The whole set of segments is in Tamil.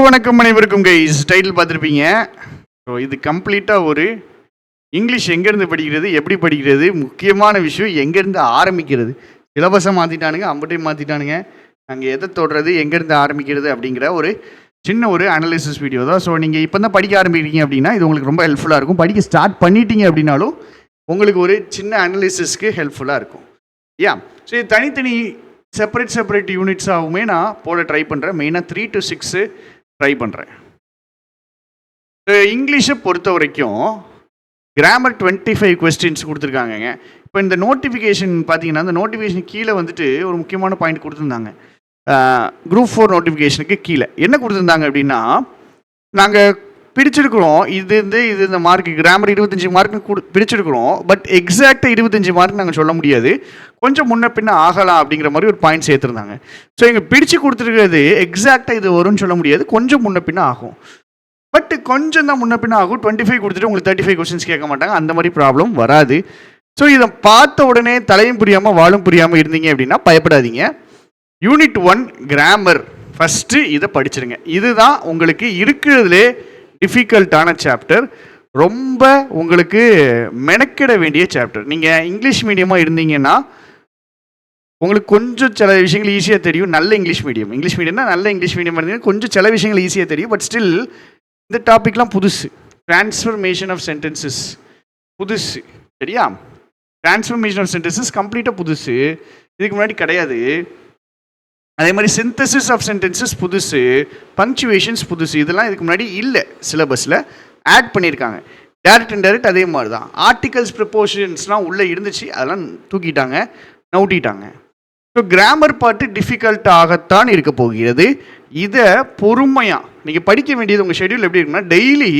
வணக்கம் அனைவருக்கும் கைஸ். டைட்டில் பார்த்துருப்பீங்க. ஸோ இது கம்ப்ளீட்டாக ஒரு இங்கிலீஷ் எங்கேருந்து படிக்கிறது, எப்படி படிக்கிறது, முக்கியமான விஷயம் எங்கேருந்து ஆரம்பிக்கிறது. சிலபஸை மாற்றிட்டானுங்க, அம்பட்டையும் மாற்றிட்டானுங்க. நாங்கள் எதை தொடுறது, எங்கேருந்து ஆரம்பிக்கிறது அப்படிங்கிற ஒரு சின்ன ஒரு அனலிசிஸ் வீடியோ தான். ஸோ நீங்கள் இப்போ தான் படிக்க ஆரம்பிக்கிறீங்க அப்படின்னா இது உங்களுக்கு ரொம்ப ஹெல்ப்ஃபுல்லாக இருக்கும். படிக்க ஸ்டார்ட் பண்ணிட்டீங்க அப்படின்னாலும் உங்களுக்கு ஒரு சின்ன அனலிசிஸ்க்கு ஹெல்ப்ஃபுல்லாக இருக்கும். ஸோ இது தனித்தனி செப்பரேட் யூனிட்ஸாகவுமே நான் போட ட்ரை பண்ணுறேன். மெயினாக 3 to 6 ட்ரை பண்ணுறேன். இங்கிலீஷை பொறுத்த வரைக்கும் கிராமர் 25 கொஸ்டின்ஸ் கொடுத்துருக்காங்கங்க. இப்போ இந்த நோட்டிஃபிகேஷன் பார்த்தீங்கன்னா, இந்த நோட்டிஃபிகேஷன் கீழே வந்துட்டு ஒரு முக்கியமான பாயிண்ட் கொடுத்துருந்தாங்க. குரூப் 4 நோட்டிஃபிகேஷனுக்கு கீழே என்ன கொடுத்துருந்தாங்க அப்படின்னா, நாங்கள் பிரிச்சிருக்கிறோம் இது இந்த மார்க்கு கிராமர் 25 மார்க்கு பிரிச்சிருக்கிறோம். பட் எக்ஸாக்டாக 25 மார்க் நாங்கள் சொல்ல முடியாது, கொஞ்சம் முன்ன பின்ன ஆகலாம் அப்படிங்கிற மாதிரி ஒரு பாயிண்ட் சேர்த்துருந்தாங்க. ஸோ எங்கள் பிரித்து கொடுத்துருக்கிறது எக்ஸாக்டாக இது வரும்னு சொல்ல முடியாது, கொஞ்சம் முன்ன பின்ன ஆகும். பட் கொஞ்சம் தான் முன்ன பின்ன ஆகும். 25 கொடுத்துட்டு உங்களுக்கு 35 கொஸ்டின்ஸ் கேட்க மாட்டாங்க, அந்த மாதிரி ப்ராப்ளம் வராது. ஸோ இதை பார்த்த உடனே தலையும் புரியாமல் வாழும் புரியாமல் இருந்தீங்க அப்படின்னா பயப்படாதீங்க. யூனிட் 1 கிராமர் ஃபஸ்ட்டு இதை படிச்சிருங்க. இதுதான் உங்களுக்கு இருக்கிறதுலே டிஃபிகல்ட்டான சாப்டர், ரொம்ப உங்களுக்கு மெனக்கிட வேண்டிய சாப்டர். நீங்கள் இங்கிலீஷ் மீடியமாக இருந்தீங்கன்னா உங்களுக்கு கொஞ்சம் சில விஷயங்கள் ஈஸியாக தெரியும். நல்ல இங்கிலீஷ் மீடியம்னா நல்ல இங்கிலீஷ் மீடியம் இருந்தீங்கன்னா கொஞ்சம் சில விஷயங்கள் ஈஸியாக தெரியும். பட் ஸ்டில் இந்த டாபிக்லாம் புதுசு. டிரான்ஸ்ஃபர்மேஷன் ஆஃப் சென்டென்சஸ் புதுசு, சரியா? டிரான்ஸ்ஃபர்மேஷன் ஆஃப் சென்டென்சஸ் கம்ப்ளீட்டாக புதுசு, இதுக்கு முன்னாடி கிடையாது. அதே மாதிரி சிந்தசிஸ் ஆஃப் சென்டென்சஸ் புதுசு, பங்க்சுவேஷன்ஸ் புதுசு, இதெல்லாம் இதுக்கு முன்னாடி இல்லை, சிலபஸில் ஆட் பண்ணியிருக்காங்க. டேரக்ட் அண்ட் டைரக்ட் அதே மாதிரி தான். ஆர்டிகல்ஸ் ப்ரிப்போஷன்ஸ்லாம் உள்ளே இருந்துச்சு, அதெல்லாம் தூக்கிட்டாங்க, நவுட்டிட்டாங்க. ஸோ கிராமர் பார்ட்டு டிஃபிகல்ட்டாகத்தான் இருக்க போகிறது. இதை பொறுமையாக நீங்கள் படிக்க வேண்டியது உங்கள் ஷெட்யூல் எப்படி இருக்குன்னா, டெய்லி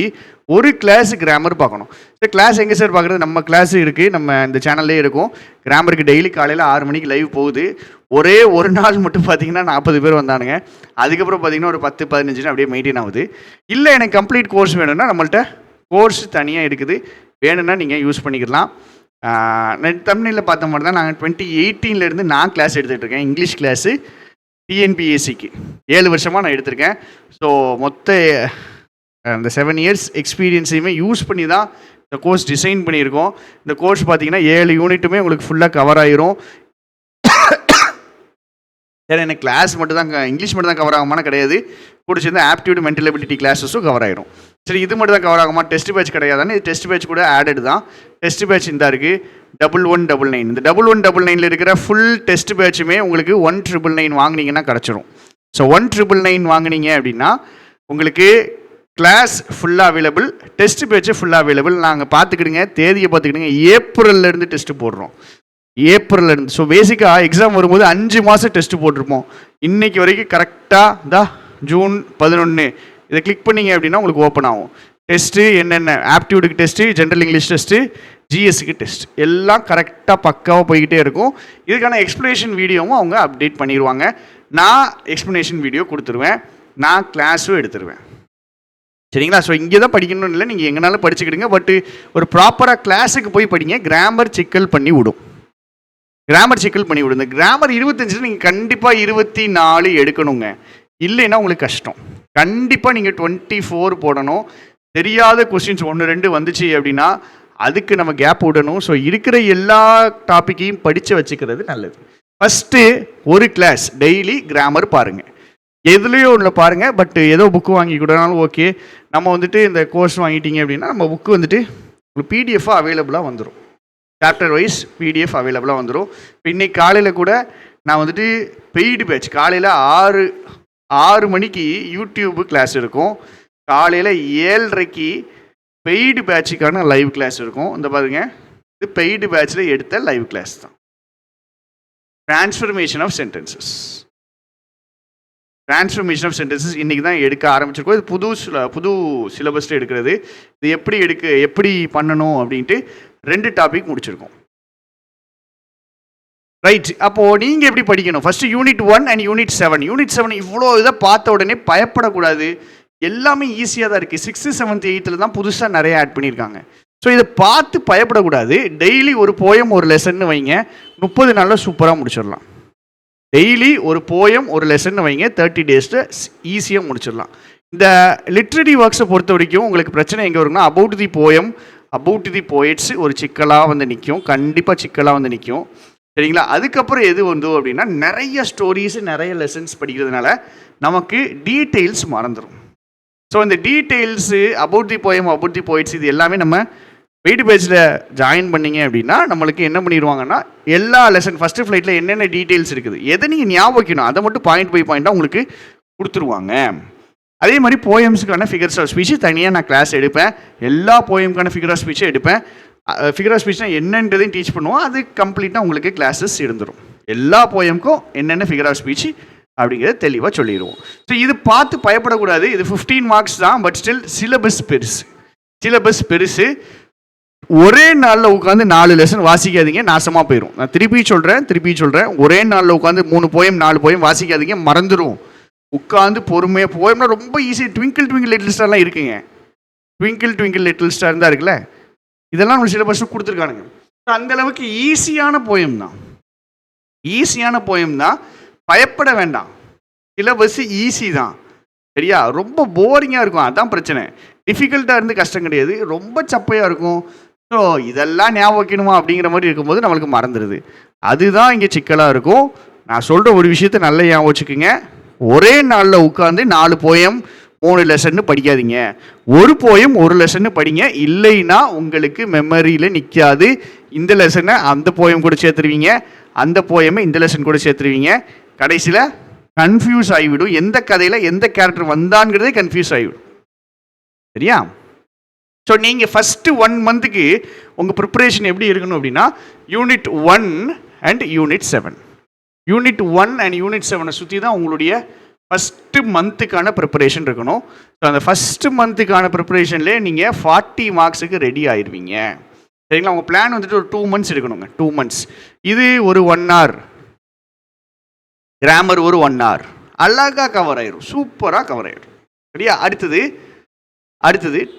ஒரு கிளாஸ் கிராமர் பார்க்கணும். சார் கிளாஸ் எங்கே சார் பார்க்குறது? நம்ம கிளாஸ் இருக்குது, நம்ம இந்த சேனல்லே இருக்கும். கிராமருக்கு டெய்லி காலையில் 6 மணிக்கு லைவ் போகுது. ஒரே ஒரு நாள் மட்டும் பார்த்தீங்கன்னா 40 பேர் வந்தானுங்க. அதுக்கப்புறம் பார்த்தீங்கன்னா ஒரு 10-15 அப்படியே மெயின்டைன் ஆகுது. இல்லை எனக்கு கம்ப்ளீட் கோர்ஸ் வேணும்னா நம்மள்ட்ட கோர்ஸ் தனியாக இருக்குது, வேணும்னா நீங்கள் யூஸ் பண்ணிக்கலாம். தமிழில் பார்த்த மாதிரி தான் நாங்கள் 2018 நான் கிளாஸ் எடுத்துகிட்டு இருக்கேன். இங்கிலீஷ் கிளாஸு டிஎன்பிஎஸ்சிக்கு 7 வருஷமாக நான் எடுத்திருக்கேன். ஸோ மொத்த அந்த 7 இயர்ஸ் எக்ஸ்பீரியன்ஸையுமே யூஸ் பண்ணி தான் இந்த கோர்ஸ் டிசைன் பண்ணியிருக்கோம். இந்த கோர்ஸ் பார்த்தீங்கன்னா 7 யூனிட்டுமே உங்களுக்கு ஃபுல்லாக கவர் ஆகிரும். சரி, எனக்கு கிளாஸ் மட்டும் தான் இங்கிலீஷ் மட்டும் தான் கவர் ஆகுமானா கிடையாது, கூட சேர்ந்து ஆப்டிடியூட் மென்டல் எபிலிட்டி கிளாஸஸும் கவர் ஆகிரும். சரி, இது மட்டும் தான் கவர் ஆகுமா? டெஸ்ட் பேட்ச் கிடையாதானே? இது டெஸ்ட் பேட்ச் கூட ஆடட் தான். டெஸ்ட் பேட்ச் இந்த இருக்குது 1199. இந்த 1199 இருக்கிற ஃபுல் டெஸ்ட் பேட்சுமே உங்களுக்கு 1999 வாங்கினீங்கன்னா கிடச்சிரும். ஸோ 1999 வாங்கினீங்க அப்படின்னா உங்களுக்கு கிளாஸ் ஃபுல்லாக அவைலபிள், டெஸ்ட் பேட்சு ஃபுல்லாக அவைலபிள். நாங்கள் பார்த்துக்கிடுங்க, தேதியை பார்த்துக்கிடுங்க. ஏப்ரல்லேருந்து டெஸ்ட்டு போடுறோம், ஏப்ரல்லேருந்து. ஸோ பேசிக்காக எக்ஸாம் வரும்போது 5 மாதம் டெஸ்ட்டு போட்டிருப்போம். இன்றைக்கி வரைக்கும் கரெக்டாக ஜூன் 11 இதை கிளிக் பண்ணிங்க அப்படின்னா உங்களுக்கு ஓப்பன் ஆகும். டெஸ்ட்டு என்னென்ன, ஆப்டிடியூடுக்கு டெஸ்ட்டு, ஜென்ரல் இங்கிலீஷ் டெஸ்ட்டு, ஜிஎஸ்க்கு டெஸ்ட், எல்லாம் கரெக்டாக பக்காவாக போய்கிட்டே இருக்கும். இதுக்கான எக்ஸ்ப்ளனேஷன் வீடியோவும் அவங்க அப்டேட் பண்ணிடுவாங்க. நான் எக்ஸ்ப்ளனேஷன் வீடியோ கொடுத்துருவேன், நான் கிளாஸும் எடுத்துருவேன், சரிங்களா? ஸோ இங்கே தான் படிக்கணும்னு இல்லை, நீங்கள் எங்கேனாலும் படிச்சுக்கிடுங்க. பட்டு ஒரு ப்ராப்பராக கிளாஸுக்கு போய் படிங்க. கிராமர் சிக்கல் பண்ணி விடும், கிராமர் சிக்கல் பண்ணி விடும். இந்த கிராமர் 25 நீங்கள் கண்டிப்பாக 24 எடுக்கணுங்க, இல்லைன்னா உங்களுக்கு கஷ்டம். கண்டிப்பாக நீங்கள் 24 போடணும். தெரியாத கொஸ்டின்ஸ் 1-2 வந்துச்சு அப்படின்னா அதுக்கு நம்ம கேப் விடணும். ஸோ இருக்கிற எல்லா டாப்பிக்கையும் படித்து வச்சுக்கிறது நல்லது. ஃபஸ்ட்டு ஒரு கிளாஸ் டெய்லி கிராமர் பாருங்கள், எதுலேயோ ஒன்றில் பாருங்கள். பட் ஏதோ புக்கு வாங்கி கூடனாலும் ஓகே. நம்ம வந்துட்டு இந்த கோர்ஸ் வாங்கிட்டீங்க அப்படின்னா நம்ம புக்கு வந்துட்டு உங்களுக்கு பிடிஎஃபாக அவைலபிளாக வந்துடும், சாப்டர் வைஸ் பிடிஎஃப் அவைலபிளாக வந்துடும். இப்போ இன்றைக்கி காலையில் கூட நான் வந்துட்டு பெய்டு பேட்ச் காலையில் 6 மணிக்கு யூடியூப் கிளாஸ் இருக்கும், காலையில் 7:30 பெய்டு பேட்சுக்கான லைவ் கிளாஸ் இருக்கும். இந்த பாருங்க, இது பெய்டு பேட்சில் எடுத்த லைவ் கிளாஸ் தான். டிரான்ஸ்ஃபர்மேஷன் ஆஃப் சென்டென்சஸ் இன்றைக்கி தான் எடுக்க ஆரம்பிச்சிருக்கோம். இது புது சிலபஸில் எடுக்கிறது. இது எப்படி பண்ணணும் அப்படின்ட்டு 2 டாபிக் முடிச்சிருக்கோம், ரைட்? அப்போது நீங்கள் எப்படி படிக்கணும்? First unit 1 and unit 7. Unit 7 இவ்வளோ இதை பார்த்த உடனே பயப்படக்கூடாது, எல்லாமே ஈஸியாக தான் இருக்குது. 6th 7th 8th தான் புதுசாக நிறைய ஆட் பண்ணியிருக்காங்க. ஸோ இதை பார்த்து பயப்படக்கூடாது. டெய்லி ஒரு போயம் ஒரு லெசன் வைங்க, 30 நாளில் சூப்பராக முடிச்சிடலாம். டெய்லி ஒரு போயம் ஒரு லெசன் வைங்க, 30 days ஈஸியாக முடிச்சிடலாம். இந்த லிட்ரரி ஒர்க்ஸை பொறுத்த வரைக்கும் உங்களுக்கு பிரச்சனை எங்கே வரும்னா about the poem, about the poets ஒரு சிக்கலாக வந்து நிற்கும், கண்டிப்பாக சிக்கலாக வந்து நிற்கும். சரிங்களா? அதுக்கப்புறம் எது வந்து அப்படின்னா நிறைய ஸ்டோரிஸ் நிறைய லெசன்ஸ் படிக்கிறதுனால நமக்கு டீட்டெயில்ஸ் மறந்துடும். ஸோ இந்த details about the poem, about the poets இது எல்லாமே நம்ம வெயிட் பேஜில் ஜாயின் பண்ணிங்க அப்படின்னா நம்மளுக்கு என்ன பண்ணிடுவாங்கன்னா எல்லா லெசன் ஃபஸ்ட்டு ஃப்ளைட்டில் என்னென்ன டீட்டெயில்ஸ் இருக்குது எதை நீங்கள் ஞாபகம் வைக்கணும் அதை மட்டும் பாயிண்ட் பை பாயிண்ட்டாக உங்களுக்கு கொடுத்துருவாங்க. அதே மாதிரி போயம்ஸுக்கான ஃபிகர்ஸ் ஆஃப் ஸ்பீச் தனியாக நான் கிளாஸ் எடுப்பேன். எல்லா போயமுக்கான ஃபிகர் ஆஃப் ஸ்பீச்சும் எடுப்பேன். ஃபிகர் ஆஃப் ஸ்பீச்னா என்னன்றதையும் டீச் பண்ணுவோம். அது கம்ப்ளீட்டாக உங்களுக்கு கிளாஸஸ் இருந்துடும். எல்லா போயமுக்கும் என்னென்ன ஃபிகர் ஆஃப் ஸ்பீச் அப்படிங்கிறத தெளிவாக சொல்லிடுவோம். ஸோ இது பார்த்து பயப்படக்கூடாது. இது 15 மார்க்ஸ் தான், பட் ஸ்டில் சிலபஸ் பெருசு. ஒரே நாளில் உட்காந்து 4 லெசன் வாசிக்காதீங்க, நாசமாக போயிடும். நான் திருப்பி சொல்கிறேன், ஒரே நாளில் உட்காந்து 3 போயம் 4 போயம் வாசிக்காதீங்க, மறந்துடும். உட்காந்து பொறுமையாக போயம்னா ரொம்ப ஈஸி. ட்விங்கிள் லிட்டில் ஸ்டார்லாம் இருக்குங்க. ட்விங்கிள் லிட்டில் ஸ்டார் தான் இருக்குல்ல, இதெல்லாம் நம்ம சிலபஸ் கொடுத்துருக்கானுங்க. அந்த அளவுக்கு ஈஸியான போயம் தான், பயப்பட வேண்டாம். சிலபஸ் ஈஸி தான், சரியா? ரொம்ப போரிங்காக இருக்கும், அதான் பிரச்சனை. டிஃபிகல்ட்டாக இருந்து கஷ்டம் கிடையாது, ரொம்ப சப்பையாக இருக்கும். ஸோ இதெல்லாம் ஞாபகம் வைக்கணுமா அப்படிங்கிற மாதிரி இருக்கும்போது நம்மளுக்கு மறந்துடுது. அதுதான் இங்கே சிக்கலாக இருக்கும். நான் சொல்கிற ஒரு விஷயத்தை நல்லா ஞாபகம் வச்சுக்கோங்க. ஒரே நாளில் உட்காந்து 4 போயம் 3 லெசன்னு படிக்காதீங்க. ஒரு போயம் 1 லெசன்னு படிங்க. இல்லைன்னா உங்களுக்கு மெமரியில் நிற்காது. இந்த லெசனை அந்த போயம் கூட சேர்த்துருவீங்க, அந்த போயமை இந்த லெசன் கூட சேர்த்துருவீங்க. கடைசியில் கன்ஃபியூஸ் ஆகிவிடும். எந்த கதையில் எந்த கேரக்டர் வந்தான்ங்கிறதே கன்ஃபியூஸ் ஆகிவிடும். சரியா? ஸோ நீங்கள் ஃபஸ்ட்டு 1 மந்த்துக்கு உங்கள் ப்ரிப்பரேஷன் எப்படி இருக்கணும் அப்படின்னா unit 1 and unit 7. Unit 1 and unit 7 சுற்றி தான் உங்களுடைய ஃபஸ்ட்டு மந்த்துக்கான ப்ரிப்பரேஷன் இருக்கணும். ஸோ அந்த ஃபஸ்ட்டு மந்த்துக்கான ப்ரிப்பரேஷன்லேயே நீங்கள் 40 மார்க்ஸுக்கு ரெடி ஆயிடுவீங்க. சரிங்களா? உங்கள் பிளான் வந்துட்டு ஒரு 2 மந்த்ஸ் எடுக்கணுங்க. 2 மந்த்ஸ். இது ஒரு 1 hour, கிராமர் ஒரு 1 hour, அழகாக கவர் ஆயிடும், சூப்பராக கவர் ஆயிடும். சரியா? அடுத்தது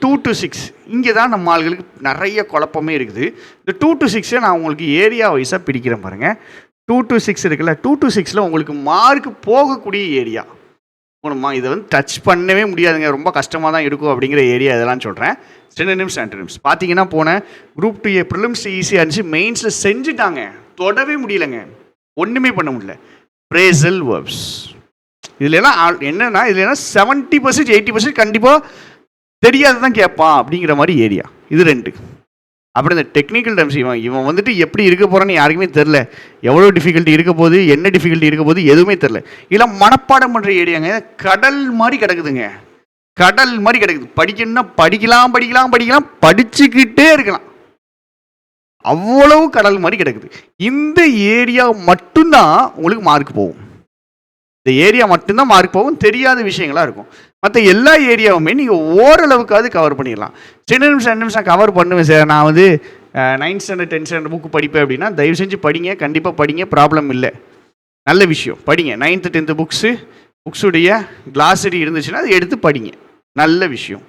2 to 6. இங்கே தான் நம்ம ஆளுகளுக்கு நிறைய குழப்பமே இருக்குது. இந்த 2 to 6 நான் உங்களுக்கு ஏரியா வைஸாக பிடிக்கிறேன் பாருங்கள். 2 to 6 இருக்குல்ல, 2 to 6 உங்களுக்கு மார்க் போகக்கூடிய ஏரியா போகணுமா, இதை வந்து டச் பண்ணவே முடியாதுங்க, ரொம்ப கஷ்டமாக தான் இருக்கும் அப்படிங்கிற ஏரியா இதெல்லாம் சொல்கிறேன். சினோனிம்ஸ் ஆன்டோனிம்ஸ் பார்த்தீங்கன்னா போனேன் குரூப் 2 ப்ரிலிம்ஸ் ஈஸியாக இருந்துச்சு, மெயின்ஸில் செஞ்சுட்டாங்க, தொடவே முடியலைங்க, ஒன்றுமே பண்ண முடியல. பிரேசல் வேர்ப்ஸ் இதுலாம் என்னென்னா இதுலாம் 70% 80% கண்டிப்பாக தெரியாது தான் கேட்பான் அப்படிங்கிற மாதிரி ஏரியா இது 2. அப்புறம் இந்த டெக்னிக்கல் டர்ம்ஸ் இவன் வந்துட்டு எப்படி இருக்க போகிறான்னு யாருக்குமே தெரில. எவ்வளோ டிஃபிகல்ட்டி இருக்க போது, என்ன டிஃபிகல்ட்டி இருக்க போது எதுவுமே தெரில. இதெல்லாம் மனப்பாடம் பண்ணுற ஏரியாங்க. கடல் மாதிரி கிடக்குதுங்க, கடல் மாதிரி கிடக்குது. படிக்கணும்னா படிக்கலாம், படிச்சுக்கிட்டே இருக்கலாம், அவ்வளவு கடல் மாதிரி கிடக்குது. இந்த ஏரியா மட்டும்தான் உங்களுக்கு மார்க் போகும். இந்த ஏரியா மட்டும்தான் மார்க் போகும், தெரியாத விஷயங்களாக இருக்கும். மற்ற எல்லா ஏரியாவுமே நீங்கள் ஓரளவுக்காவது கவர் பண்ணிடலாம். சினோனிம்ஸ் ஆன்டோனிம்ஸ் நான் கவர் பண்ணுவேன் சார், நான் வந்து 9th standard 10th standard book படிப்பேன் அப்படின்னா தயவு செஞ்சு படிங்க, கண்டிப்பாக படிங்க, ப்ராப்ளம் இல்லை, நல்ல விஷயம், படிங்க. 9th 10th புக்ஸுடைய கிளாஸரி இருந்துச்சுன்னா அதை எடுத்து படிங்க, நல்ல விஷயம்.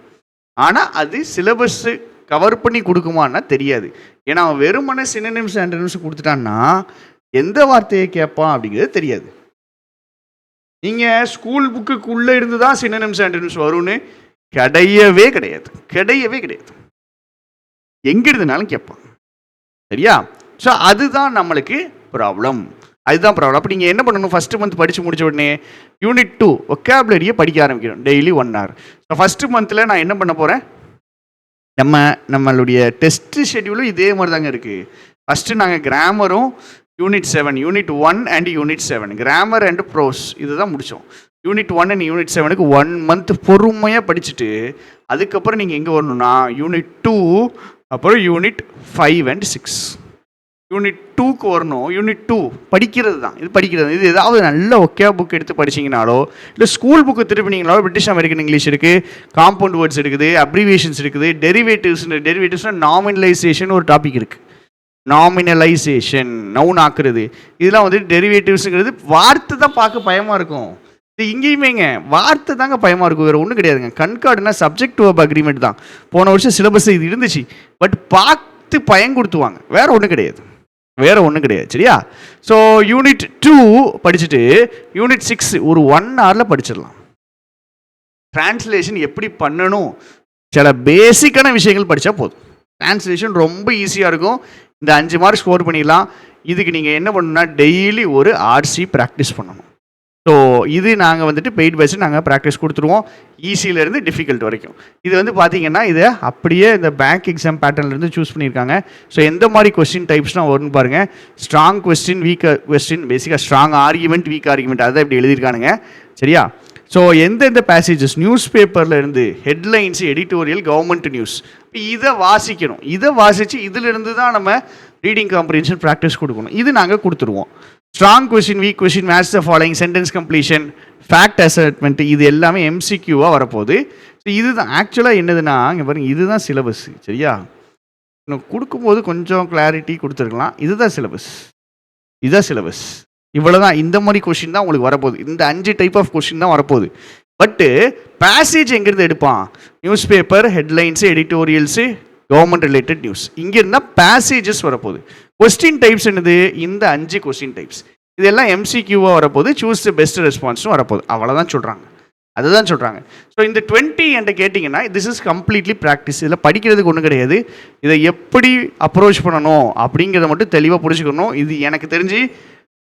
ஆனால் அது சிலபஸ்ஸு கவர் பண்ணி கொடுக்குமான்னா தெரியாது. ஏன்னா அவன் வெறுமனே சினோனிம்ஸ் ஆன்டோனிம்ஸ் கொடுத்துட்டான்னா எந்த வார்த்தையை கேட்பான் அப்படிங்கிறது தெரியாது. நீங்கள் ஸ்கூல் புக்குள்ளே இருந்து தான் சினோனிம்ஸ் ஆன்டோனிம்ஸ் வரும்னு கிடையவே கிடையாது. எங்கே இருந்தாலும் கேட்பான். சரியா? ஸோ அதுதான் நம்மளுக்கு ப்ராப்ளம். அப்போ நீங்கள் என்ன பண்ணணும், ஃபஸ்ட்டு மந்த் படித்து முடிச்ச உடனே யூனிட் 2 ஒக்காபுலரியை படிக்க ஆரம்பிக்கணும், டெய்லி 1 hour. ஸோ ஃபஸ்ட்டு மந்தில் நான் என்ன பண்ண போகிறேன், நம்மளுடைய டெஸ்ட்டு ஷெட்யூலும் இதே மாதிரி தாங்க இருக்குது. ஃபஸ்ட்டு நாங்கள் கிராமரும் unit 7, unit 1 and unit 7 grammar and prose இதுதான் முடித்தோம். யூனிட் 1 அண்ட் யூனிட் 7க்கு 1 month பொறுமையாக படிச்சுட்டு அதுக்கப்புறம் நீங்கள் எங்கே வரணும்னா யூனிட் 2, அப்புறம் யூனிட் 5 and 6. யூனிட் 2க்கு வரணும். யூனிட் 2 படிக்கிறது தான், இது ஏதாவது நல்ல ஒக்கே புக் எடுத்து படிச்சிங்கனாலோ இல்லை ஸ்கூல் புக்கு திருப்பினீங்கனாலோ பிரிட்டிஷ் அமெரிக்கன் இங்கிலீஷ் இருக்குது, காம்பவுண்ட் வேர்ட்ஸ் இருக்குது, அப்ரிவியேஷன்ஸ் இருக்குது, டெரிவேட்டிவ்ஸ்னு நாமினலைசேஷன் ஒரு டாபிக் இருக்குது. நாமினலைசேஷன் நவுன் ஆக்குறது, இதெல்லாம் வந்து டெரிவேட்டிவ்ஸுங்கிறது வார்த்தை தான் பார்க்க பயமாக இருக்கும். இது இங்கேயுமேங்க வார்த்தை தாங்க பயமாக இருக்கும், வேறு ஒன்றும் கிடையாதுங்க. கண்கார்டுனா சப்ஜெக்ட் டு வெர்ப் அக்ரிமெண்ட் தான். போன வருஷம் சிலபஸ் இது இருந்துச்சு, பட் பார்த்து பயம் கொடுத்துவாங்க, வேறு ஒன்றும் கிடையாது. சரியா? ஸோ யூனிட் 2 படிச்சுட்டு யூனிட் 6 ஒரு 1 hour படிச்சிடலாம். டிரான்ஸ்லேஷன் எப்படி பண்ணணும், சில பேசிக்கான விஷயங்கள் படித்தா போதும். டிரான்ஸ்லேஷன் ரொம்ப ஈஸியாக இருக்கும். இந்த 5 மார்க் ஸ்கோர் பண்ணிடலாம். இதுக்கு நீங்கள் என்ன பண்ணணும்னா டெய்லி ஒரு ஆர்சி ப்ராக்டிஸ் பண்ணணும். ஸோ இது நாங்கள் வந்துட்டு பெய்ட் பேட்ச் நாங்கள் ப்ராக்டிஸ் கொடுத்துருவோம், ஈஸியிலேருந்து டிஃபிகல்ட் வரைக்கும். இது வந்து பார்த்தீங்கன்னா இதை அப்படியே இந்த பேங்க் எக்ஸாம் பேட்டர்ன்லேருந்து சூஸ் பண்ணியிருக்காங்க. ஸோ எந்த மாதிரி கொஸ்டின் டைப்ஸ்லாம் வரும்னு பாருங்கள். ஸ்ட்ராங் கொஸ்டின், வீக் கொஸ்டின், பேசிக்காக ஸ்ட்ராங் ஆர்குமெண்ட், வீக் ஆர்குமெண்ட், அதை இப்படி எழுதியிருக்கானுங்க. சரியா? ஸோ எந்தெந்த பேசேஜஸ் நியூஸ் பேப்பரில் இருந்து ஹெட்லைன்ஸ், எடிட்டோரியல், கவர்மெண்ட் நியூஸ், இதை வாசிக்கணும். இதை வாசித்து இதிலிருந்து தான் நம்ம ரீடிங் காம்ப்ரிஹென்ஷன் ப்ராக்டிஸ் கொடுக்கணும். இது நாங்கள் கொடுத்துருவோம். Strong question, week question, match the following, sentence completion, fact assessment, இது எல்லாமே எம்சிக்யூவாக வரப்போகுது. ஸோ இதுதான் ஆக்சுவலாக என்னதுன்னா, இங்கே பாருங்கள், இதுதான் சிலபஸ். சரியா? இன்னும் கொடுக்கும்போது கொஞ்சம் கிளாரிட்டி கொடுத்துருக்கலாம். இதுதான் சிலபஸ், இதுதான் சிலபஸ். இவ்வளோதான். இந்த மாதிரி கொஷின் தான் உங்களுக்கு வரப்போகுது. இந்த 5 டைப் ஆஃப் கொஷின் தான் வரப்போகுது. பட்டு பேசேஜ் எங்கேருந்து எடுப்பான்? News paper, headlines, editorials, government related news, இங்கே இருந்தால் பேசேஜஸ் வரப்போகுது. கொஸ்டின் டைப்ஸ் என்னது? இந்த 5 கொஸ்டின் டைப்ஸ். இதெல்லாம் எம்சிக்யூவாக வரப்போகுது. சூஸ் த பெஸ்ட் ரெஸ்பான்ஸும் வரப்போகுது. அவ்வளோதான் சொல்கிறாங்க, அதுதான் சொல்கிறாங்க. ஸோ இந்த 20 என்கிட்ட கேட்டிங்கன்னா திஸ் இஸ் கம்ப்ளீட்லி ப்ராக்டிஸ். இதில் படிக்கிறதுக்கு ஒன்றும் கிடையாது. இதை எப்படி அப்ரோச் பண்ணணும் அப்படிங்கிறத மட்டும் தெளிவாக புரிஞ்சுக்கணும். இது எனக்கு தெரிஞ்சு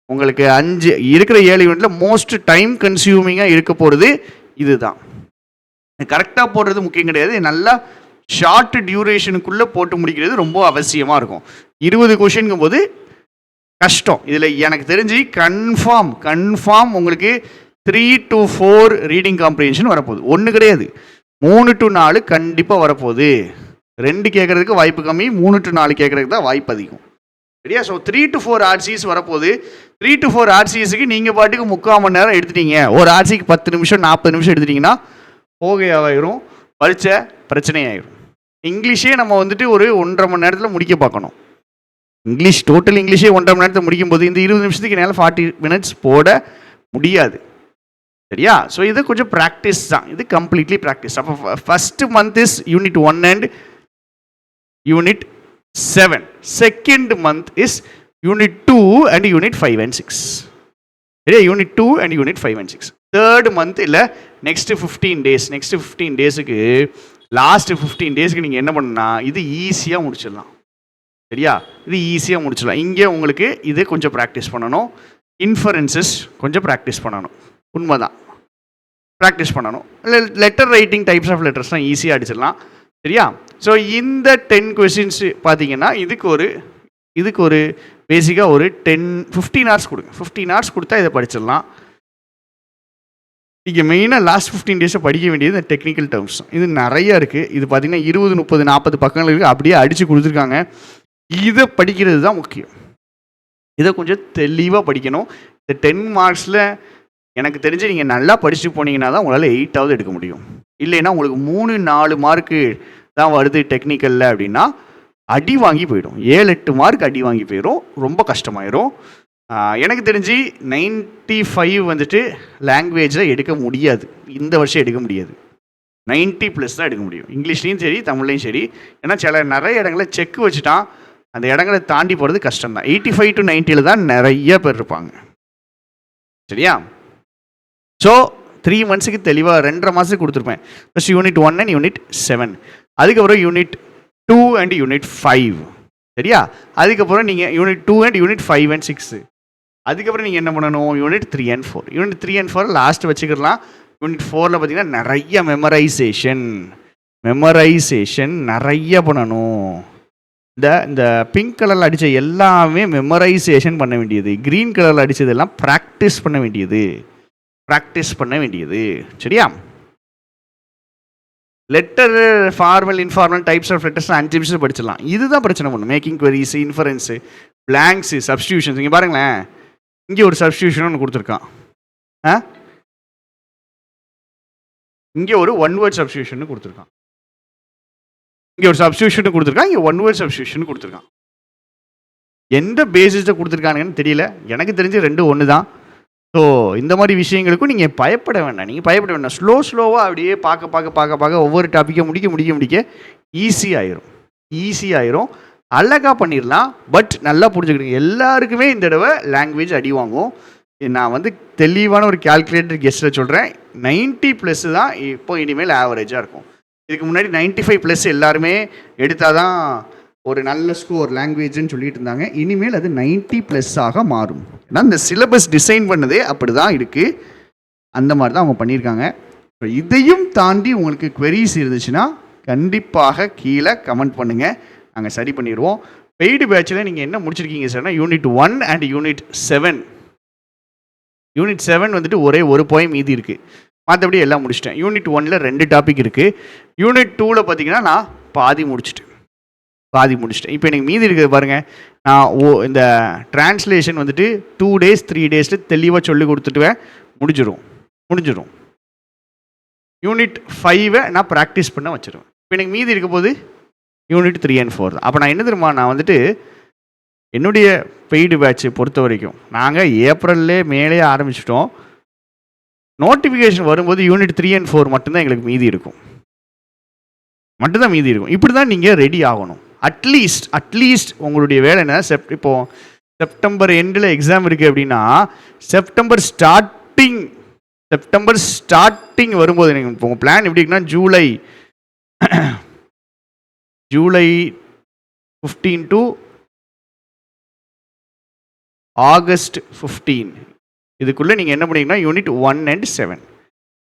உங்களுக்கு 5 இருக்கிற 7 யூனிட்டில் மோஸ்ட் டைம் கன்சியூமிங்காக இருக்க போகிறது இதுதான். கரெக்டாக போடுறது முக்கியம் கிடையாது, நல்லா ஷார்ட் டியூரேஷனுக்குள்ளே போட்டு முடிக்கிறது ரொம்ப அவசியமாக இருக்கும். 20 கொஷின்ங்கும் போது கஷ்டம். இதில் எனக்கு தெரிஞ்சு கன்ஃபார்ம் உங்களுக்கு 3 to 4 ரீடிங் காம்ப்ரிஹென்ஷன் வரப்போகுது. 1 கிடையாது, 3 to 4 கண்டிப்பாக வரப்போகுது. 2 கேட்குறதுக்கு வாய்ப்பு கம்மி, 3 to 4 கேட்குறதுக்கு தான் வாய்ப்பு அதிகம். சரியா? ஸோ 3 to 4 ஆர்சிஸ் வரப்போகுது. 3 to 4 ஆர்சிஸுக்கு நீங்கள் பாட்டுக்கு 3/4 மணி நேரம் எடுத்துட்டீங்க, ஒரு ஆர்சிக்கு 10 நிமிஷம் 40 நிமிஷம் எடுத்துட்டிங்கன்னா போகையாயிரும், பரீட்சை பிரச்சனையாயிரும். இங்கிலீஷே நம்ம வந்துட்டு ஒரு 1.5 மணி நேரத்தில் முடிக்க பார்க்கணும். இங்கிலீஷ் டோட்டல் இங்கிலீஷே 1.5 மணி நேரத்தில் முடிக்கும் போது இந்த 20 நிமிஷத்துக்கு என்னால் 40 minutes போட முடியாது. சரியா? ஸோ இது கொஞ்சம் ப்ராக்டிஸ் தான், இது கம்ப்ளீட்லி ப்ராக்டிஸ். அப்போ first month is unit 1 and unit 7. Second month is unit 2 and unit 5 and 6. சரியா? Unit 2 and unit 5 and 6. Third month இல்லை, நெக்ஸ்ட்டு 15 days. நெக்ஸ்ட்டு 15 daysக்கு லாஸ்ட்டு 15 daysக்கு நீங்கள் என்ன பண்ணுன்னா இது ஈஸியாக முடிச்சிடலாம். சரியா? இது ஈஸியாக முடிச்சிடலாம். இங்கே உங்களுக்கு இது கொஞ்சம் ப்ராக்டிஸ் பண்ணணும். இன்ஃபரன்சஸ் கொஞ்சம் ப்ராக்டிஸ் பண்ணணும், உண்மைதான், ப்ராக்டிஸ் பண்ணணும். இல்லை லெட்டர் ரைட்டிங், டைப்ஸ் ஆஃப் லெட்டர்ஸ்லாம் ஈஸியாக அடிச்சிடலாம். சரியா? ஸோ இந்த 10 கொஸ்டின்ஸ் பார்த்தீங்கன்னா இதுக்கு ஒரு பேசிக்காக ஒரு 15 hours கொடுங்க. 15 hours கொடுத்தா இதை படிச்சிடலாம். இங்கே மெயினாக லாஸ்ட் 15 days படிக்க வேண்டியது இந்த டெக்னிக்கல் டேர்ம்ஸ். இது நிறையா இருக்குது. இது பார்த்திங்கன்னா 20, 30, 40 பக்கங்கள் இருக்குது. அப்படியே அடித்து கொடுத்துருக்காங்க. இதை படிக்கிறது தான் முக்கியம். இதை கொஞ்சம் தெளிவாக படிக்கணும். இந்த 10 marksல எனக்கு தெரிஞ்சு நீங்கள் நல்லா படிச்சுட்டு போனீங்கன்னா தான் உங்களால் 8ஆவது எடுக்க முடியும். இல்லைன்னா உங்களுக்கு 3-4 மார்க்கு தான் வருது டெக்னிக்கலில் அப்படின்னா அடி வாங்கி போயிடும். 7-8 மார்க் அடி வாங்கி போயிடும், ரொம்ப கஷ்டமாயிரும். எனக்கு தெரிஞ்சு 95 வந்துட்டு லாங்குவேஜில் எடுக்க முடியாது, இந்த வருஷம் எடுக்க முடியாது. 90+ தான் எடுக்க முடியும், இங்கிலீஷ்லேயும் சரி தமிழ்லையும் சரி. ஏன்னா நிறைய இடங்களில் செக் வச்சுட்டான், அந்த இடங்களை தாண்டி போகிறது கஷ்டம் தான். 85 to 90 தான் நிறைய பேர் இருப்பாங்க. சரியா? ஸோ 3 monthsக்கு தெளிவாக 2.5 மாதத்துக்கு கொடுத்துருப்பேன். ஃபஸ்ட் யூனிட் 1 and யூனிட் 7, அதுக்கப்புறம் யூனிட் 2 and யூனிட் 5. சரியா? அதுக்கப்புறம் நீங்கள் யூனிட் 2 and யூனிட் 5 and 6. அதுக்கப்புறம் நீங்கள் என்ன பண்ணணும்? Unit 3 and 4. Unit 3 and 4 last வச்சுக்கலாம். யூனிட் 4ல் பார்த்தீங்கன்னா நிறைய மெமரைசேஷன் நிறைய பண்ணணும். இந்த பிங்க் கலரில் அடித்த எல்லாமே மெமரைசேஷன் பண்ண வேண்டியது, க்ரீன் கலரில் அடித்ததெல்லாம் ப்ராக்டிஸ் பண்ண வேண்டியது. சரியா? Letter, formal, informal, types of letters 5 நிமிஷம் படிச்சிடலாம். இதுதான் பிரச்சனை பண்ணும். Making queries, inference, blanks, substitutions. இங்கே பாருங்களேன், இங்கே ஒரு சப்ஸ்டியூஷன் ஒன்று கொடுத்துருக்கான். இங்கே ஒரு 1 word சப்ஸ்டியூஷன் கொடுத்துருக்கான். இங்கே ஒரு சப்ஸ்டியூஷன் கொடுத்துருக்கான், இங்கே 1 word சப்ஸ்டியூஷன் கொடுத்துருக்கான். எந்த பேசிஸில் கொடுத்துருக்கானுங்கன்னு தெரியல. எனக்கு தெரிஞ்சு 2 ஒன்று தான். ஸோ இந்த மாதிரி விஷயங்களுக்கும் நீங்கள் பயப்பட வேண்டாம். ஸ்லோவாக அப்படியே பார்க்க ஒவ்வொரு டாப்பிக்கை முடிக்க ஈஸியாயிரும். அழகாக பண்ணிடலாம். பட் நல்லா புரிஞ்சுக்கிடுங்க, எல்லாருக்குமே இந்த தடவை லாங்குவேஜ் அடி வாங்கும். நான் வந்து தெளிவான ஒரு கால்குலேட்டர் கெஸ்ட்டில் சொல்கிறேன், 90+ தான் இப்போ இனிமேல் ஆவரேஜாக இருக்கும். இதுக்கு முன்னாடி 95+ எல்லாருமே எடுத்தால் தான் ஒரு நல்ல ஸ்கோர் லாங்குவேஜ்னு சொல்லிட்டு இருந்தாங்க. இனிமேல் அது 90+ மாறும். ஏன்னா இந்த சிலபஸ் டிசைன் பண்ணதே அப்படி தான் இருக்குது. அந்த மாதிரி தான் அவங்க பண்ணியிருக்காங்க. இதையும் தாண்டி உங்களுக்கு queries இருந்துச்சுன்னா கண்டிப்பாக கீழே கமெண்ட் பண்ணுங்கள், நாங்கள் சரி பண்ணிடுவோம். பெய்டு பேட்சில் நீங்கள் என்ன முடிச்சிருக்கீங்க சார்னா யூனிட் 1 அண்ட் யூனிட் 7. யூனிட் 7 வந்துட்டு ஒரே ஒரு போயம் மீதி இருக்குது, மற்றபடி எல்லாம் முடிச்சிட்டேன். யூனிட் 1ல் 2 டாபிக் இருக்குது. யூனிட் 2ல் பார்த்தீங்கன்னா நான் பாதி முடிச்சிட்டேன். இப்போ எனக்கு மீதி இருக்குது பாருங்கள். நான் இந்த டிரான்ஸ்லேஷன் வந்துட்டு 2 days 3 days தெளிவாக சொல்லி கொடுத்துட்டுவேன், முடிஞ்சிடும். யூனிட் 5 நான் ப்ராக்டிஸ் பண்ண வச்சுருவேன். இப்போ எனக்கு மீதி இருக்க போது யூனிட் 3 and 4 தான். அப்போ நான் என்ன தெரியுமா, நான் வந்துட்டு என்னுடைய பெய்டு பேட்சை பொறுத்த வரைக்கும் நாங்கள் ஏப்ரல்லே மேலே ஆரம்பிச்சிட்டோம். நோட்டிஃபிகேஷன் வரும்போது யூனிட் 3 and 4 மட்டும்தான் எங்களுக்கு மீதி இருக்கும். இப்படி தான் நீங்கள் ரெடி ஆகணும். அட்லீஸ்ட் உங்களுடைய வேலை என்ன, இப்போது செப்டம்பர் எண்டில் எக்ஸாம் இருக்குது அப்படின்னா செப்டம்பர் ஸ்டார்டிங் வரும்போது நீங்கள் இப்போ உங்கள் பிளான் எப்படி இருக்குன்னா ஜூலை 15 to ஆகஸ்ட் 15 இதுக்குள்ளே நீங்கள் என்ன பண்ணீங்கன்னா யூனிட் 1 and 7,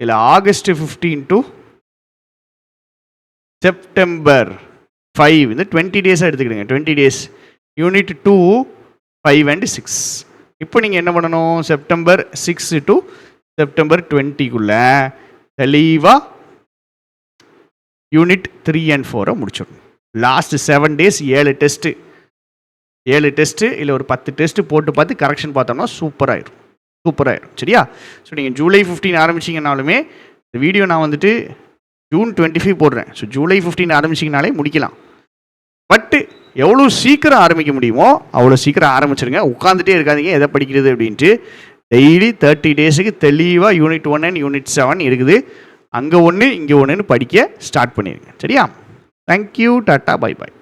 இல்லை ஆகஸ்ட் 15 to செப்டம்பர் 5 இந்த 20 days எடுத்துக்கிடுங்க. 20 days unit 2, 5 and 6. இப்போ நீங்கள் என்ன பண்ணணும், செப்டம்பர் 6 to செப்டம்பர் 20க்குள்ளே தெளிவாக யூனிட் 3 and 4 முடிச்சிடணும். லாஸ்ட் 7 days 7 டெஸ்ட்டு இல்லை ஒரு 10 டெஸ்ட்டு போட்டு பார்த்து கரெக்ஷன் பார்த்தோம்னா சூப்பராகிடும். சரியா? ஸோ நீங்கள் ஜூலை 15 ஆரம்பிச்சிங்கனாலுமே இந்த வீடியோ நான் வந்துட்டு ஜூன் 25 போடுறேன். ஸோ ஜூலை 15 ஆரம்பிச்சிங்கனாலே முடிக்கலாம். பட்டு எவ்வளோ சீக்கிரம் ஆரம்பிக்க முடியுமோ அவ்வளோ சீக்கிரம் ஆரம்பிச்சிருங்க. உட்காந்துட்டே இருக்காதிங்க எதை படிக்கிறது அப்படின்ட்டு. டெய்லி 30 daysக்கு தெளிவாக யூனிட் 1 and யூனிட் 7 இருக்குது, அங்கே ஒன்று இங்கே ஒன்றுன்னு படிக்க ஸ்டார்ட் பண்ணிடுங்க. சரியா? Thank you, tata, bye bye.